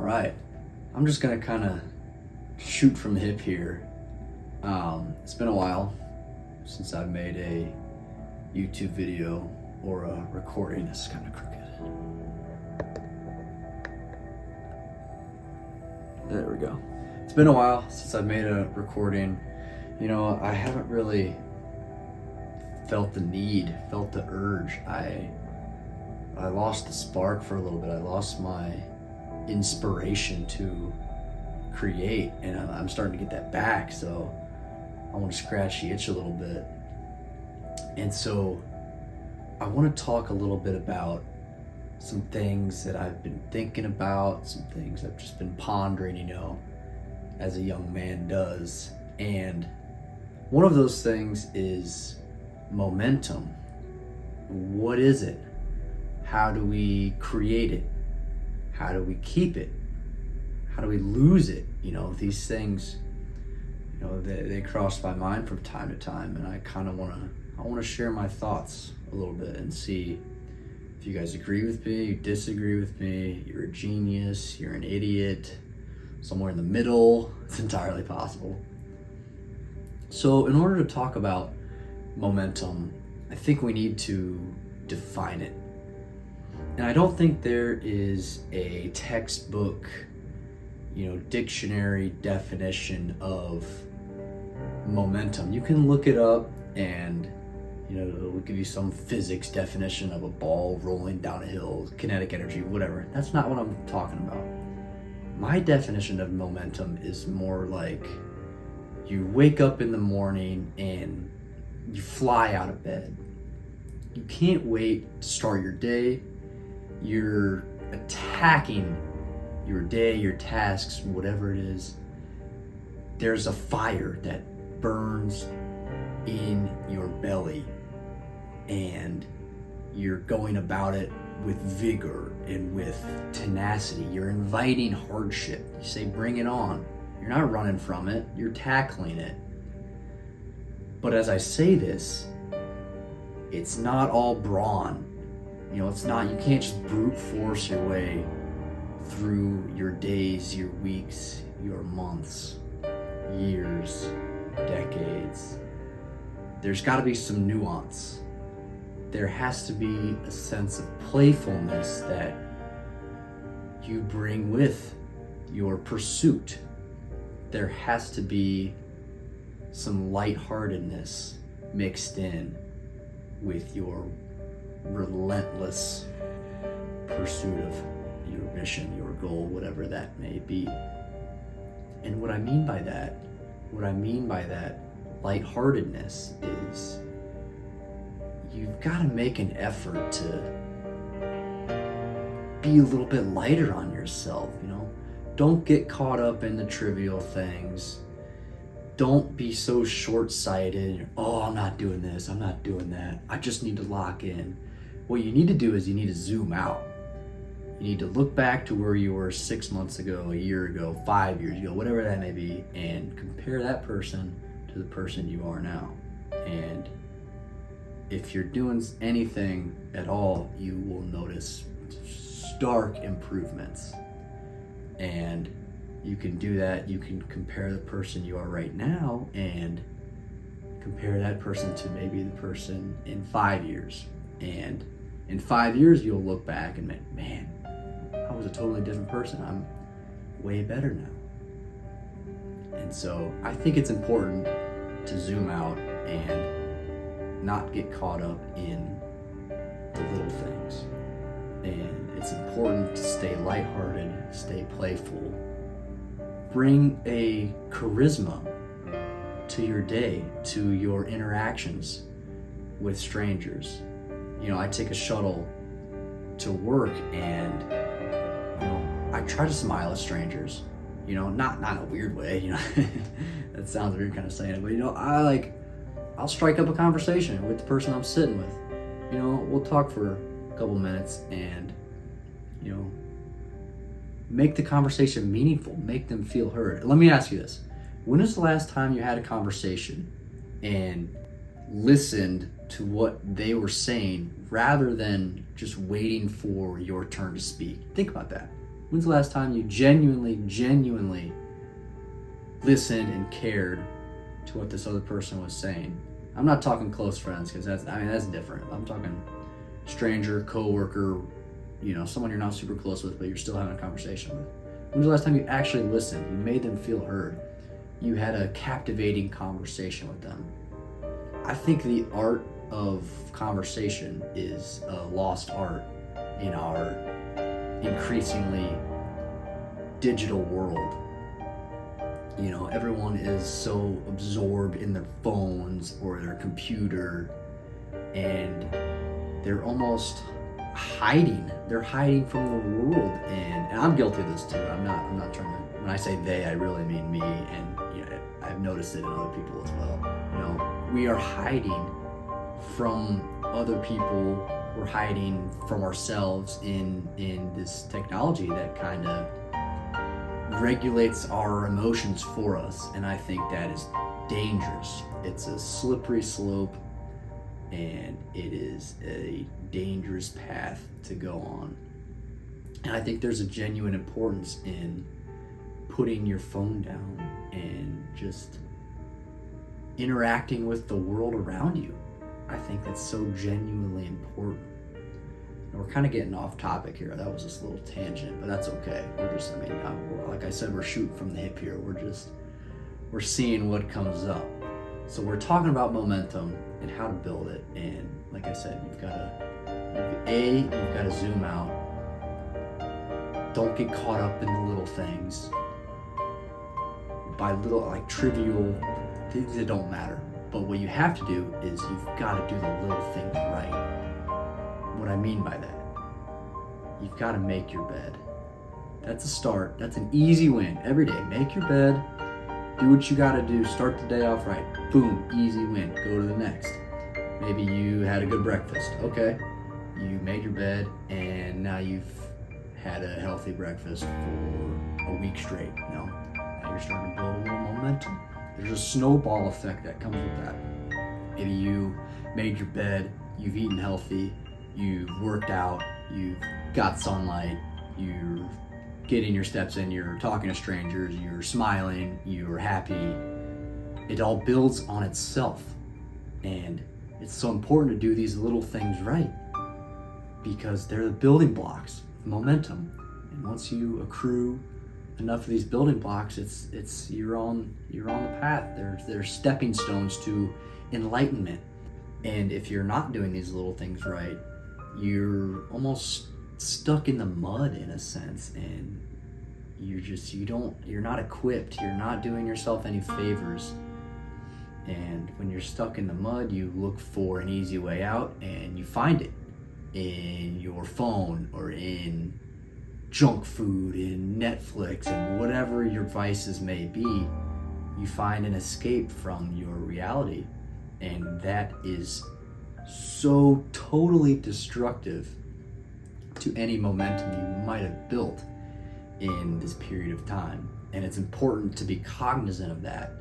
right. I'm just gonna kind of shoot from the hip here. It's been a while since I've made a YouTube video or a recording. This is kind of crooked. There we go. It's been a while since I've made a recording. You know, I haven't really felt the need, felt the urge. I lost the spark for a little bit. I lost my inspiration to create, and I'm starting to get that back, so I want to scratch the itch a little bit. And so I want to talk a little bit about some things that I've been thinking about, some things I've just been pondering, you know, as a young man does. And one of those things is momentum. What is it? How do we create it? How do we keep it? How do we lose it? You know, these things, you know, they cross my mind from time to time, and I kind of want to share my thoughts a little bit and see if you guys agree with me, you disagree with me, you're a genius, you're an idiot, somewhere in the middle. It's entirely possible. So in order to talk about momentum, I think we need to define it. And I don't think there is a textbook, you know, dictionary definition of momentum. You can look it up and, you know, it'll give you some physics definition of a ball rolling down a hill, kinetic energy, whatever. That's not what I'm talking about. My definition of momentum is more like you wake up in the morning and you fly out of bed. You can't wait to start your day. You're attacking your day, your tasks, whatever it is. There's a fire that burns in your belly, and you're going about it with vigor and with tenacity. You're inviting hardship. You say, bring it on. You're not running from it, you're tackling it. But as I say this, it's not all brawn. You know, it's not, you can't just brute force your way through your days, your weeks, your months, years, decades. There's got to be some nuance. There has to be a sense of playfulness that you bring with your pursuit. There has to be some lightheartedness mixed in with your relentless pursuit of your mission, your goal, whatever that may be. And what I mean by that lightheartedness is you've got to make an effort to be a little bit lighter on yourself, you know? Don't get caught up in the trivial things. Don't be so short-sighted. Oh, I'm not doing this, I'm not doing that. I just need to lock in. What you need to do is you need to zoom out. You need to look back to where you were 6 months ago, a year ago, 5 years ago, whatever that may be, and compare that person to the person you are now. And if you're doing anything at all, you will notice stark improvements. And you can do that. You can compare the person you are right now and compare that person to maybe the person in 5 years. And in 5 years, you'll look back and man, I was a totally different person. I'm way better now. And so I think it's important to zoom out and not get caught up in the little things. And it's important to stay lighthearted, stay playful, bring a charisma to your day, to your interactions with strangers. You know, I take a shuttle to work and, you know, I try to smile at strangers, you know, not in a weird way, you know, that sounds weird kind of saying it, but you know, I'll strike up a conversation with the person I'm sitting with. You know, we'll talk for a couple minutes and, you know, make the conversation meaningful, make them feel heard. Let me ask you this. When was the last time you had a conversation and listened to what they were saying rather than just waiting for your turn to speak? Think about that. When's the last time you genuinely listened and cared to what this other person was saying? I'm not talking close friends, because that's different. I'm talking stranger, coworker, someone you're not super close with, but you're still having a conversation with. When's the last time you actually listened? You made them feel heard. You had a captivating conversation with them. I think the art of conversation is a lost art in our increasingly digital world. Everyone is so absorbed in their phones or their computer, and they're almost hiding. They're hiding from the world, and I'm guilty of this too. I'm not trying to. When I say they, I really mean me, and I've noticed it in other people as well. We are hiding from other people. We're hiding from ourselves in this technology that kind of regulates our emotions for us, and I think that is dangerous. It's a slippery slope, and it is a dangerous path to go on. And I think there's a genuine importance in putting your phone down and just interacting with the world around you. I think that's so genuinely important. And we're kind of getting off topic here. That was just a little tangent, but that's okay. Like I said, we're shooting from the hip here. We're seeing what comes up. So we're talking about momentum and how to build it. And like I said, you've got to zoom out. Don't get caught up in the little things. By little, trivial things that don't matter. But what you have to do is you've got to do the little things right. What I mean by that, you've got to make your bed. That's a start. That's an easy win every day. Make your bed. Do what you got to do. Start the day off right. Boom, easy win. Go to the next. Maybe you had a good breakfast. Okay, you made your bed, and now you've had a healthy breakfast for a week straight. Now you're starting to build a little momentum. There's a snowball effect that comes with that. Maybe you made your bed, you've eaten healthy, you've worked out, you've got sunlight, you're getting your steps in, you're talking to strangers, you're smiling, you're happy. It all builds on itself. And it's so important to do these little things right, because they're the building blocks, momentum. And once you accrue enough of these building blocks, you're on the path. There's stepping stones to enlightenment. And if you're not doing these little things right, you're almost stuck in the mud in a sense, and you're not equipped. You're not doing yourself any favors. And when you're stuck in the mud, you look for an easy way out, and you find it in your phone or in junk food, in Netflix, and whatever your vices may be. You find an escape from your reality, and that is so totally destructive to any momentum you might have built in this period of time. And it's important to be cognizant of that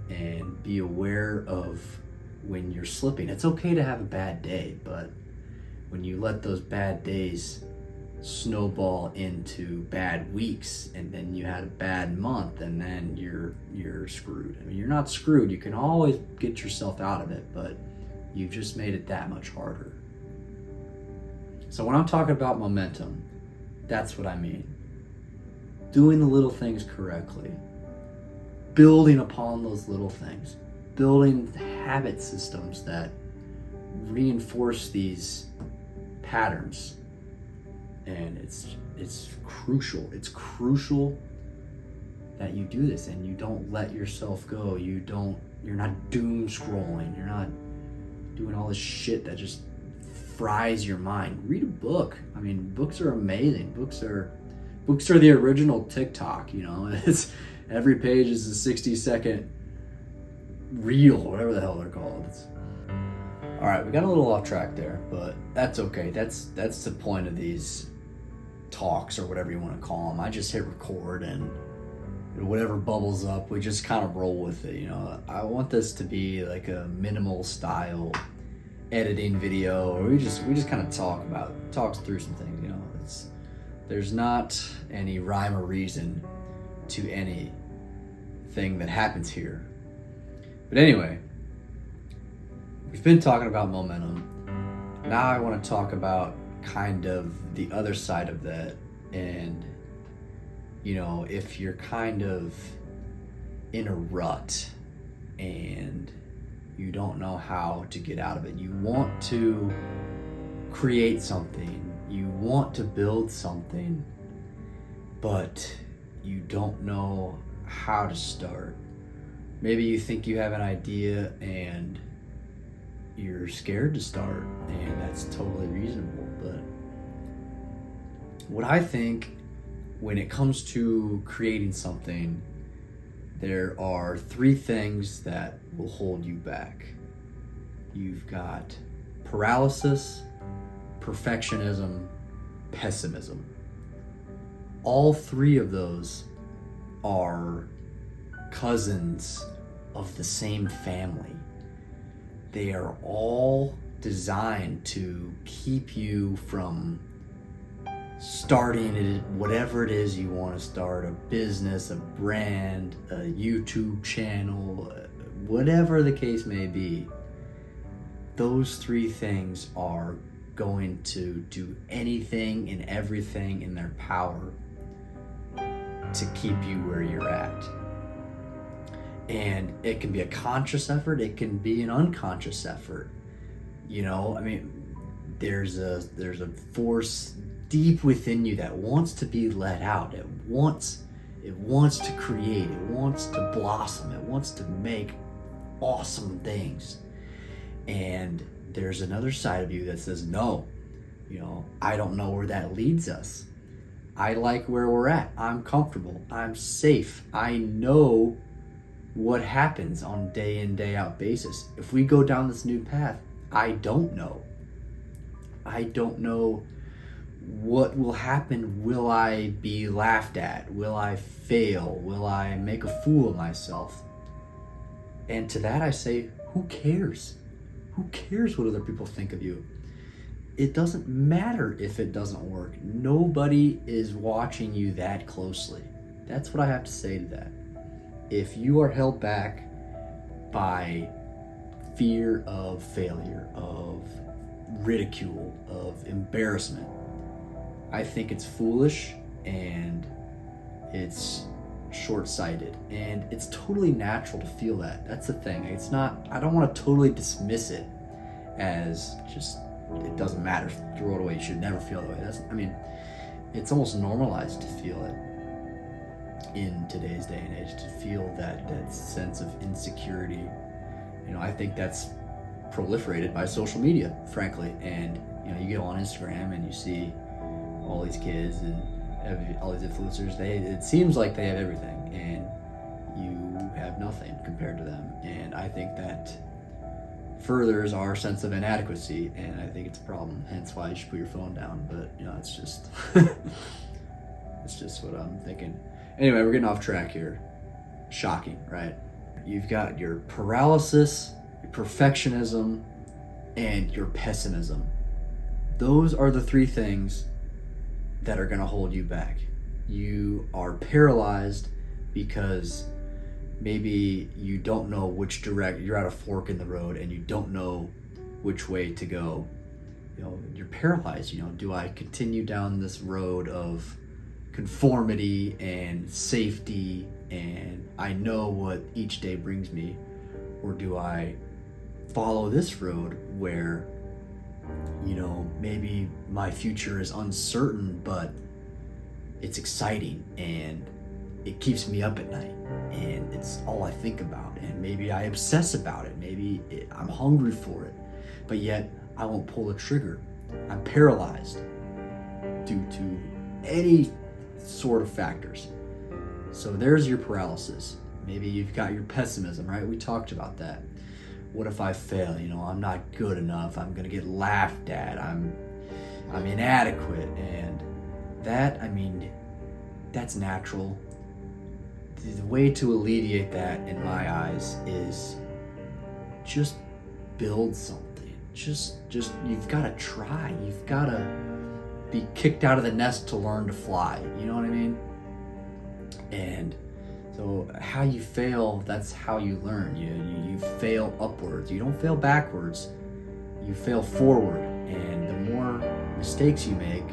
and be aware of when you're slipping. It's okay to have a bad day, but when you let those bad days snowball into bad weeks, and then you had a bad month, and then you're screwed. I mean, you're not screwed. You can always get yourself out of it, but you've just made it that much harder. So when I'm talking about momentum, that's what I mean. Doing the little things correctly, building upon those little things, building habit systems that reinforce these patterns. And it's crucial. It's crucial that you do this and you don't let yourself go. You're not doom scrolling. You're not doing all this shit that just fries your mind. Read a book. I mean, books are amazing. Books are the original TikTok, It's every page is a 60-second reel, whatever the hell they're called. All right, we got a little off track there, but that's okay. That's the point of these talks, or whatever you want to call them. I just hit record, and whatever bubbles up, we just kind of roll with it. I want this to be like a minimal style editing video, or we just kind of talk through some things. There's not any rhyme or reason to anything that happens here. But anyway, we've been talking about momentum. Now I want to talk about kind of the other side of that. And, if you're kind of in a rut and you don't know how to get out of it, you want to create something, you want to build something, but you don't know how to start. Maybe you think you have an idea and you're scared to start, and that's totally reasonable. But what I think when it comes to creating something, there are 3 things that will hold you back. You've got paralysis, perfectionism, pessimism. All 3 of those are cousins of the same family. They are all designed to keep you from starting it, whatever it is you want to start, a business, a brand, a YouTube channel, whatever the case may be. Those 3 things are going to do anything and everything in their power to keep you where you're at. And it can be a conscious effort, it can be an unconscious effort. There's a force deep within you that wants to be let out. It wants to create, it wants to blossom, it wants to make awesome things. And there's another side of you that says, no, I don't know where that leads us. I like where we're at. I'm comfortable. I'm safe. I know what happens on day in, day out basis. If we go down this new path, I don't know. I don't know what will happen. Will I be laughed at? Will I fail? Will I make a fool of myself? And to that I say, who cares? Who cares what other people think of you? It doesn't matter if it doesn't work. Nobody is watching you that closely. That's what I have to say to that. If you are held back by fear of failure, of ridicule, of embarrassment, I think it's foolish and it's short-sighted, and it's totally natural to feel that. That's the thing. It's not, I don't want to totally dismiss it as just, it doesn't matter, throw it away, you should never feel that way. It's almost normalized to feel it in today's day and age, to feel that sense of insecurity. I think that's proliferated by social media, frankly. And you go on Instagram and you see all these kids and all these influencers. It seems like they have everything, and you have nothing compared to them. And I think that furthers our sense of inadequacy, and I think it's a problem. Hence why you should put your phone down. But it's just it's just what I'm thinking. Anyway, we're getting off track here. Shocking, right? You've got your paralysis, your perfectionism, and your pessimism. Those are the 3 things that are going to hold you back. You are paralyzed because maybe you don't know which you're at a fork in the road and you don't know which way to go. You're paralyzed. Do I continue down this road of conformity and safety and I know what each day brings me, or do I follow this road where maybe my future is uncertain, but it's exciting and it keeps me up at night and it's all I think about, and maybe I obsess about it, maybe I'm hungry for it, but yet I won't pull the trigger. I'm paralyzed due to any sort of factors. So there's your paralysis. Maybe you've got your pessimism, right? We talked about that. What if I fail? I'm not good enough. I'm gonna get laughed at. I'm inadequate. And that, that's natural. The way to alleviate that, in my eyes, is just build something. Just you've got to try. You've got to be kicked out of the nest to learn to fly. You know what I mean? And so how you fail, that's how you learn. You fail upwards. You don't fail backwards. You fail forward. And the more mistakes you make,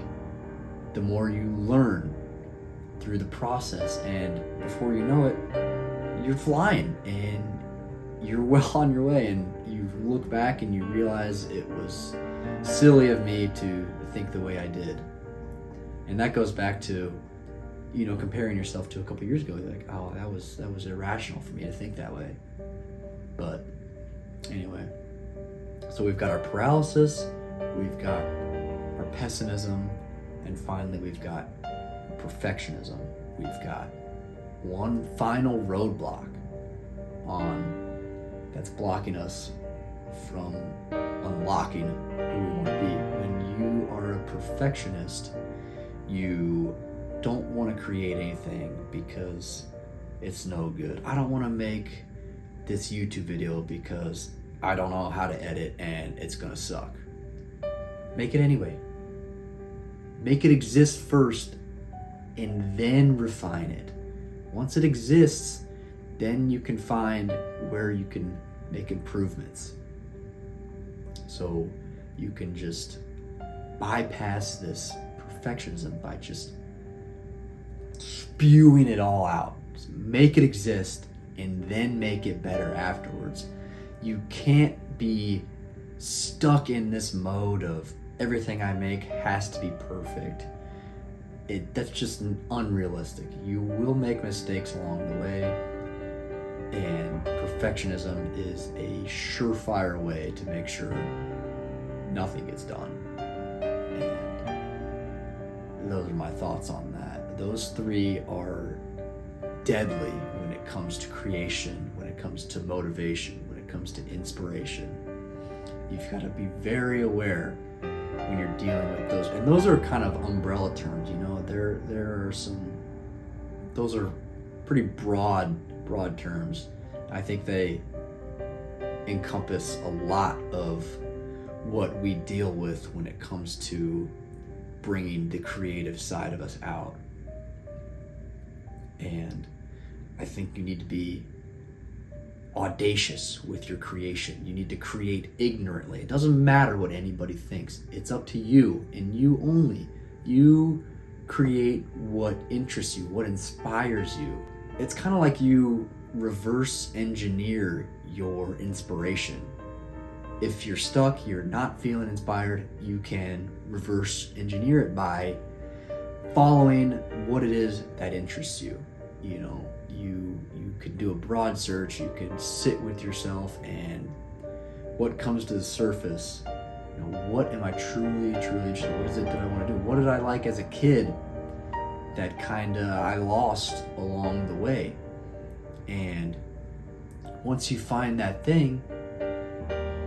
the more you learn through the process. And before you know it, you're flying and you're well on your way. And you look back and you realize it was silly of me to think the way I did. And that goes back to, you know, comparing yourself to a couple years ago. You're like, oh, that was irrational for me to think that way. But anyway, so we've got our paralysis, we've got our pessimism, and finally we've got perfectionism. We've got one final roadblock that's blocking us from unlocking who we want to be. When you are a perfectionist, you don't want to create anything because it's no good. I don't want to make this YouTube video because I don't know how to edit and it's gonna suck. Make it anyway. Make it exist first and then refine it. Once it exists, then you can find where you can make improvements. So you can just bypass this perfectionism by just spewing it all out. Just make it exist and then make it better afterwards. You can't be stuck in this mode of everything I make has to be perfect. That's just unrealistic. You will make mistakes along the way, and perfectionism is a surefire way to make sure nothing gets done. And those are my thoughts on that. Those three are deadly when it comes to creation, when it comes to motivation, when it comes to inspiration. You've got to be very aware when you're dealing with those. And those are kind of umbrella terms, you know. There are some, those are pretty broad terms. I think they encompass a lot of what we deal with when it comes to bringing the creative side of us out. And I think you need to be audacious with your creation. You need to create ignorantly. It doesn't matter what anybody thinks. It's up to you and you only. You create what interests you, what inspires you. It's kind of like you reverse engineer your inspiration. If you're stuck, you're not feeling inspired, you can reverse engineer it by following what it is that interests you. You know, you could do a broad search, you could sit with yourself, and what comes to the surface, you know, what am I truly interested in? What is it that I want to do? What did I like as a kid that I lost along the way? And once you find that thing,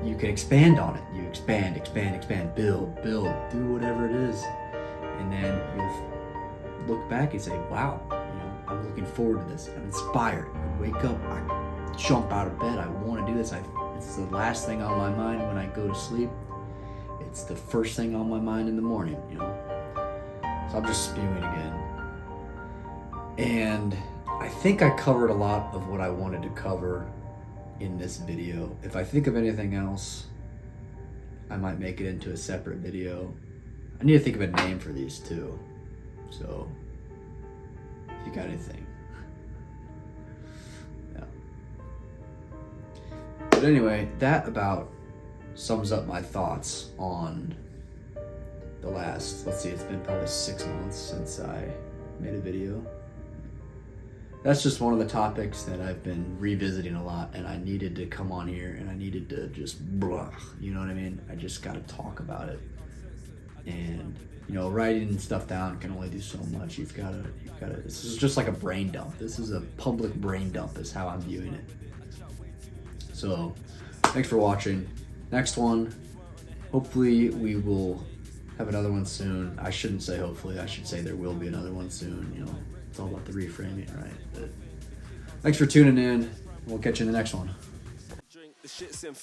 you can expand on it. You expand, build, do whatever it is. And then you'll look back and say, wow, you know, I'm looking forward to this. I'm inspired. I wake up, I jump out of bed. I want to do this. It's the last thing on my mind when I go to sleep. It's the first thing on my mind in the morning, you know. So I'm just spewing again. And I think I covered a lot of what I wanted to cover in this video. If I think of anything else, I might make it into a separate video. I need to think of a name for these too. So if you got anything. Yeah. But anyway, that about sums up my thoughts on the last, let's see, it's been probably 6 months since I made a video. That's just one of the topics that I've been revisiting a lot, and I needed to come on here and I needed to just blah, you know what I mean? I just got to talk about it. And, you know, writing stuff down can only do so much. You've got to, this is just like a brain dump. This is a public brain dump is how I'm viewing it. So, thanks for watching. Next one, hopefully we will have another one soon. I shouldn't say hopefully, I should say there will be another one soon, you know. It's all about the reframing, right? But thanks for tuning in. We'll catch you in the next one. Drink the shit's in